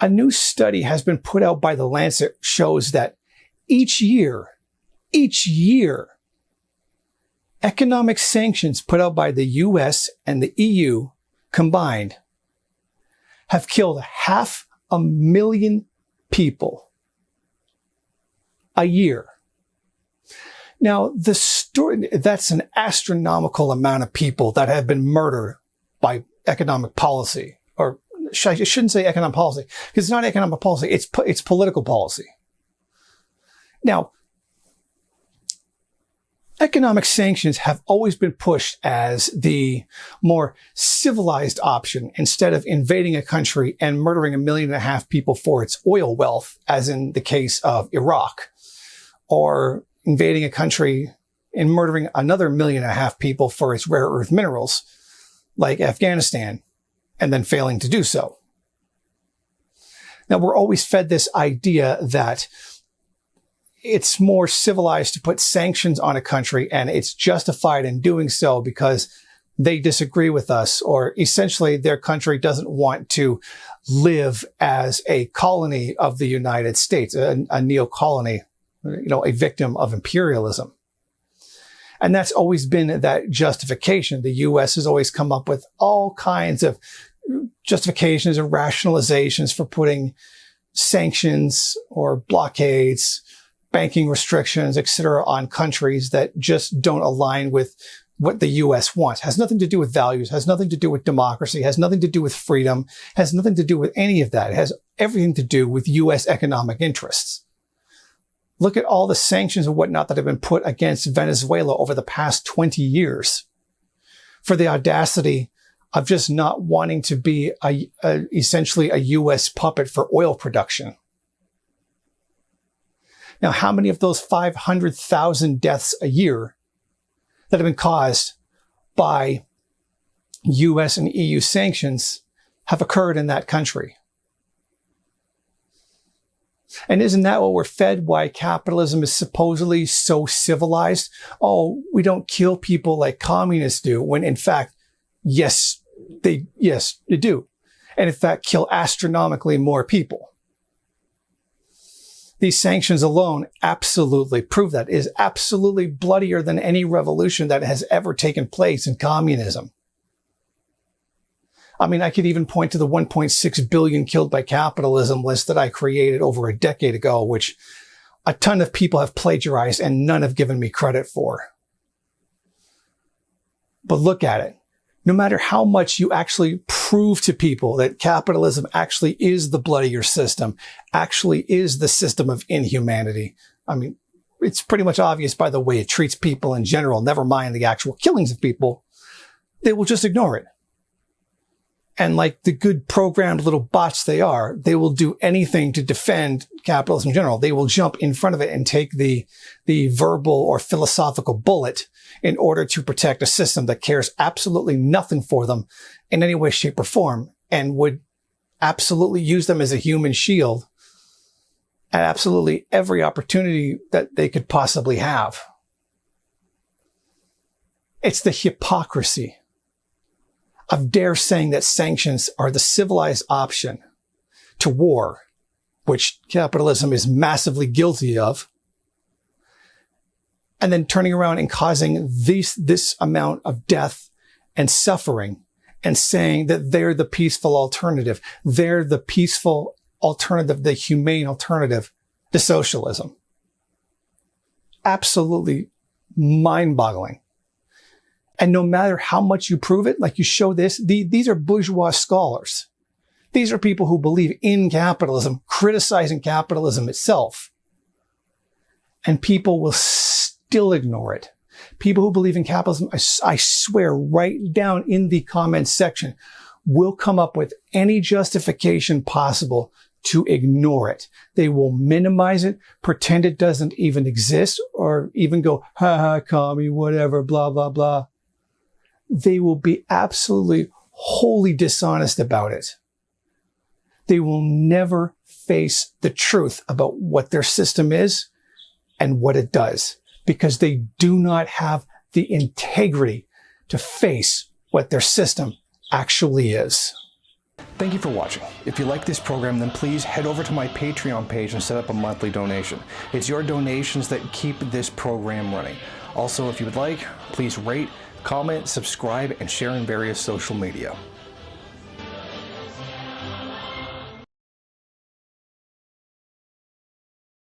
A new study has been put out by The Lancet shows that each year, economic sanctions put out by the US and the EU combined have killed 500,000 people a year. Now, the story, that's an astronomical amount of people that have been murdered by economic policy. Or I shouldn't say economic policy, because it's not economic policy, it's political policy. Now, economic sanctions have always been pushed as the more civilized option instead of invading a country and murdering 1.5 million people for its oil wealth, as in the case of Iraq, or invading a country and murdering another 1.5 million people for its rare earth minerals, like Afghanistan, and then failing to do so. Now, we're always fed this idea that it's more civilized to put sanctions on a country, and it's justified in doing so because they disagree with us, or essentially their country doesn't want to live as a colony of the United States, a neo-colony, a victim of imperialism. And that's always been that justification. The U.S. has always come up with all kinds of justifications and rationalizations for putting sanctions or blockades, banking restrictions, etc., on countries that just don't align with what the U.S. wants. Has nothing to do with values, has nothing to do with democracy, has nothing to do with freedom, has nothing to do with any of that. It has everything to do with U.S. economic interests. Look at all the sanctions and whatnot that have been put against Venezuela over the past 20 years for the audacity of just not wanting to be essentially a U.S. puppet for oil production. Now, how many of those 500,000 deaths a year that have been caused by U.S. and EU sanctions have occurred in that country? And isn't that what we're fed? Why capitalism is supposedly so civilized? Oh, we don't kill people like communists do, when in fact, yes, they do. And in fact, kill astronomically more people. These sanctions alone absolutely prove that. It is absolutely bloodier than any revolution that has ever taken place in communism. I mean, I could even point to the 1.6 billion killed by capitalism list that I created over a decade ago, which a ton of people have plagiarized and none have given me credit for. But look at it. No matter how much you actually prove to people that capitalism actually is the bloodier system, actually is the system of inhumanity. I mean, it's pretty much obvious by the way it treats people in general, never mind the actual killings of people. They will just ignore it. And like the good programmed little bots they are, they will do anything to defend capitalism in general. They will jump in front of it and take the verbal or philosophical bullet in order to protect a system that cares absolutely nothing for them in any way, shape, or form, and would absolutely use them as a human shield at absolutely every opportunity that they could possibly have. It's the hypocrisy of dare saying that sanctions are the civilized option to war, which capitalism is massively guilty of, and then turning around and causing this amount of death and suffering and saying that they're the peaceful alternative. They're the peaceful alternative, the humane alternative to socialism. Absolutely mind-boggling. And no matter how much you prove it, like you show this, these are bourgeois scholars. These are people who believe in capitalism, criticizing capitalism itself. And people will still ignore it. People who believe in capitalism, I swear, right down in the comments section, will come up with any justification possible to ignore it. They will minimize it, pretend it doesn't even exist, or even go, ha ha, commie, whatever, blah, blah, blah. They will be absolutely wholly dishonest about it. They will never face the truth about what their system is and what it does, because they do not have the integrity to face what their system actually is. Thank you for watching. If you like this program, then please head over to my Patreon page and set up a monthly donation. It's your donations that keep this program running. Also, if you would like, please rate, comment, subscribe, and share in various social media.